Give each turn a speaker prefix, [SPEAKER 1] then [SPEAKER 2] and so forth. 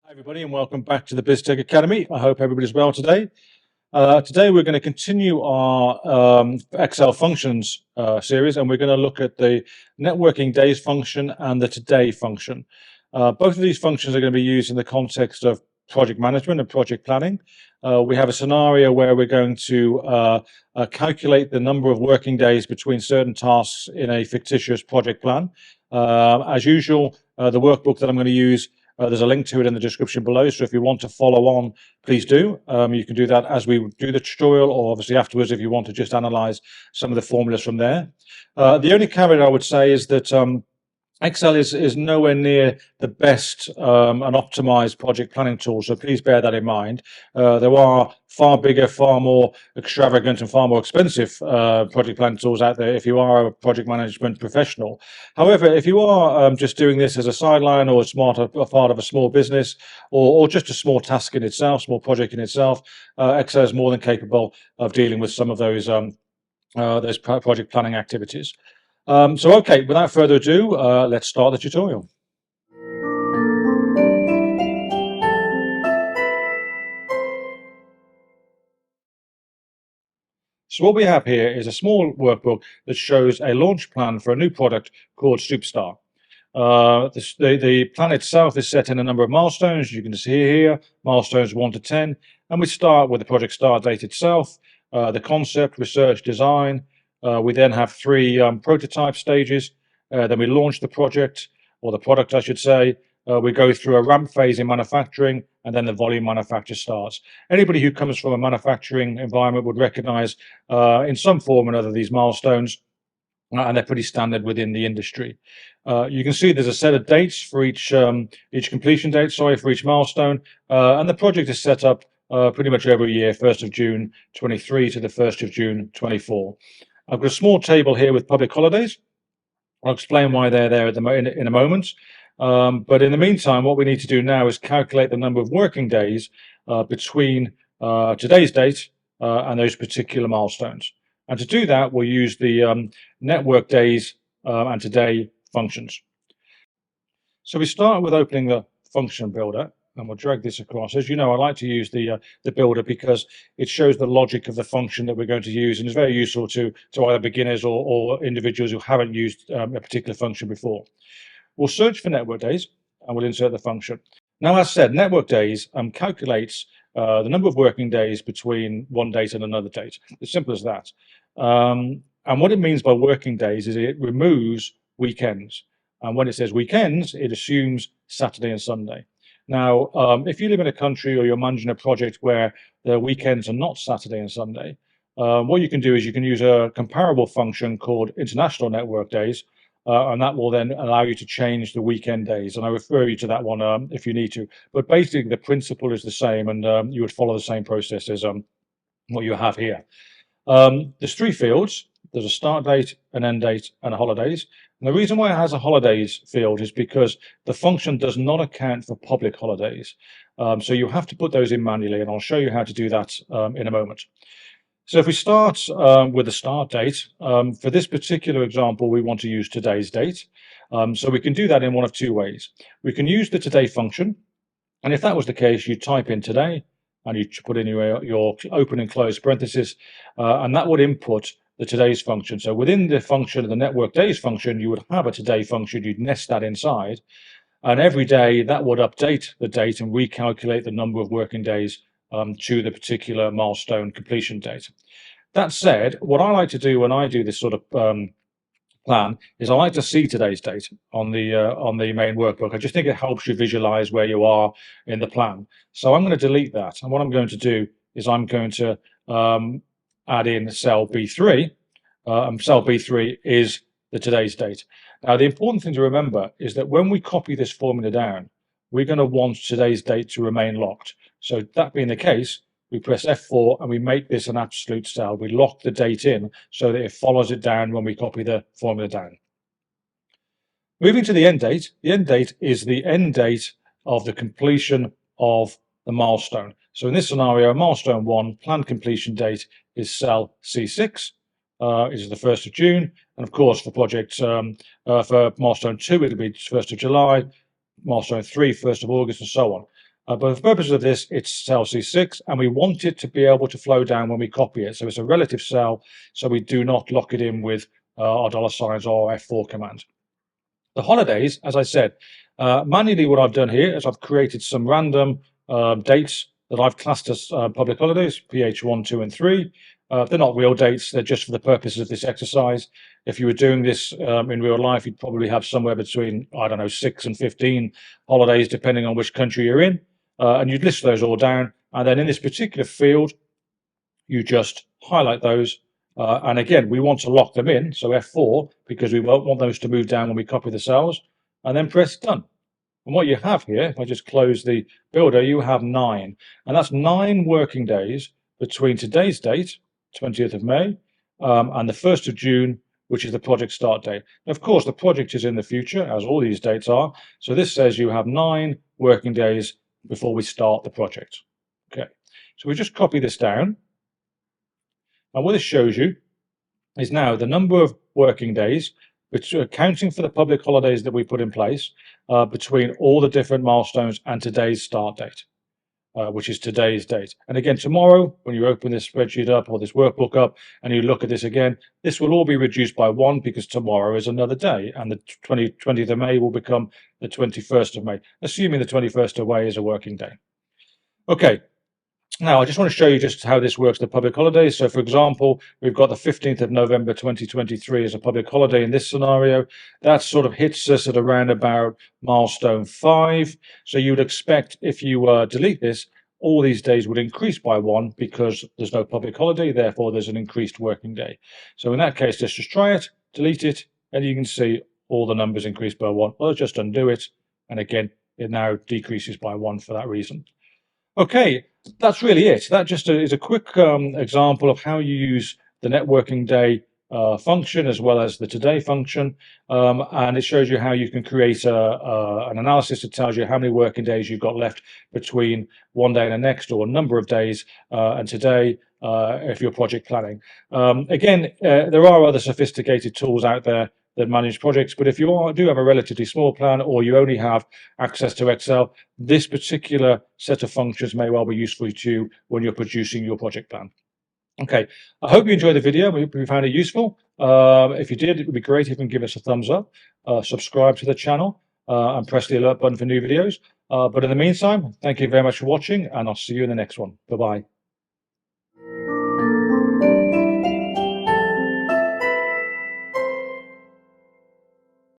[SPEAKER 1] Hi everybody and welcome back to the BizTech Academy. I hope everybody's well today. Today we're going to continue our Excel functions series, and we're going to look at the networking days function and the today function. Both of these functions are going to be used in the context of project management and project planning. We have a scenario where we're going to calculate the number of working days between certain tasks in a fictitious project plan. As usual, the workbook that I'm going to use, there's a link to it in the description below, so if you want to follow on, please do. You can do that as we do the tutorial, or obviously afterwards if you want to just analyze some of the formulas from there. The only caveat I would say is that Excel is nowhere near the best and optimized project planning tool, so please bear that in mind. There are far bigger, far more extravagant and far more expensive project planning tools out there if you are a project management professional. However, if you are just doing this as a sideline or a part of a small business or just a small task in itself, small project in itself, Excel is more than capable of dealing with some of those project planning activities. Okay, without further ado, let's start the tutorial. So what we have here is a small workbook that shows a launch plan for a new product called Superstar. The plan itself is set in a number of milestones. You can see here, milestones 1 to 10, and we start with the project start date itself, the concept, research, design. We then have 3 prototype stages. Then we launch the project, or the product, I should say. We go through a ramp phase in manufacturing, and then the volume manufacture starts. Anybody who comes from a manufacturing environment would recognize in some form or another these milestones, and they're pretty standard within the industry. You can see there's a set of dates for each completion date, for each milestone, and the project is set up pretty much every year, 1st of June 23 to the 1st of June 24. I've got a small table here with public holidays. I'll explain why they're there in a moment. But in the meantime, what we need to do now is calculate the number of working days between today's date and those particular milestones. And to do that, we'll use the network days and today functions. So we start with opening the function builder, and we'll drag this across. As you know, I like to use the builder because it shows the logic of the function that we're going to use, and it's very useful to either beginners or individuals who haven't used a particular function before. We'll search for network days and we'll insert the function. Now, as said, network days calculates the number of working days between one date and another date. As simple as that. And what it means by working days is it removes weekends. And when it says weekends, it assumes Saturday and Sunday. Now, if you live in a country or you're managing a project where the weekends are not Saturday and Sunday, what you can do is you can use a comparable function called international network days, and that will then allow you to change the weekend days. And I refer you to that one if you need to. But basically, the principle is the same, and you would follow the same process as what you have here. There's 3 fields. There's a start date, an end date, and a holidays. And the reason why it has a holidays field is because the function does not account for public holidays. So you have to put those in manually, and I'll show you how to do that in a moment. So if we start with the start date, for this particular example, we want to use today's date. So we can do that in one of 2 ways. We can use the today function, and if that was the case, you type in today, and you put in your open and close parentheses, and that would input the today's function. So within the function of the network days function, you would have a today function, you'd nest that inside, and every day that would update the date and recalculate the number of working days to the particular milestone completion date. That said, what I like to do when I do this sort of plan is I like to see today's date on the main workbook. I just think it helps you visualize where you are in the plan. So I'm going to delete that, and what I'm going to do is I'm going to add in cell B3. Cell B3 is the today's date. Now, the important thing to remember is that when we copy this formula down, we're going to want today's date to remain locked. So that being the case, we press F4 and we make this an absolute cell. We lock the date in so that it follows it down when we copy the formula down. Moving to the end date is the end date of the completion of the milestone. So in this scenario, milestone 1, planned completion date is cell C6. Is the 1st of June, and of course for project for milestone 2 it'll be 1st of July, milestone 3 1st of August, and so on. But for the purposes of this, it's cell C6, and we want it to be able to flow down when we copy it. So it's a relative cell, so we do not lock it in with our $signs or F4 command. The holidays, as I said, manually what I've done here is I've created some random dates that I've classed as public holidays, PH1, 2, and 3. They're not real dates, they're just for the purposes of this exercise. If you were doing this in real life, you'd probably have somewhere between, I don't know, 6 and 15 holidays, depending on which country you're in. And you'd list those all down. And then in this particular field, you just highlight those. And again, we want to lock them in, so F4, because we won't want those to move down when we copy the cells, and then press done. And what you have here, if I just close the builder, you have 9. And that's 9 working days between today's date, 20th of May, and the 1st of June, which is the project start date. Now, of course, the project is in the future, as all these dates are. So this says you have 9 working days before we start the project. Okay, so we just copy this down. And what this shows you is now the number of working days, which are accounting for the public holidays that we put in place, between all the different milestones and today's start date, which is today's date. And again, tomorrow, when you open this spreadsheet up or this workbook up and you look at this again, this will all be reduced by 1 because tomorrow is another day, and the 20th of May will become the 21st of May, assuming the 21st of May is a working day. Okay. Now, I just want to show you just how this works, the public holidays. So, for example, we've got the 15th of November 2023 as a public holiday in this scenario. That sort of hits us at around about milestone 5. So you would expect if you delete this, all these days would increase by 1 because there's no public holiday, therefore there's an increased working day. So in that case, let's just try it, delete it, and you can see all the numbers increase by 1. Well, let's just undo it. And again, it now decreases by 1 for that reason. Okay, that's really it. That just is a quick example of how you use the networking day function as well as the today function, and it shows you how you can create an analysis that tells you how many working days you've got left between one day and the next, or a number of days, and today if you're project planning. Again, there are other sophisticated tools out there that manage projects, but if you do have a relatively small plan or you only have access to Excel, this particular set of functions may well be useful to you when you're producing your project plan. Okay, I hope you enjoyed the video. We found it useful. If you did, it would be great if you can give us a thumbs up, subscribe to the channel, and press the alert button for new videos. But in the meantime, thank you very much for watching, and I'll see you in the next one. Bye-bye.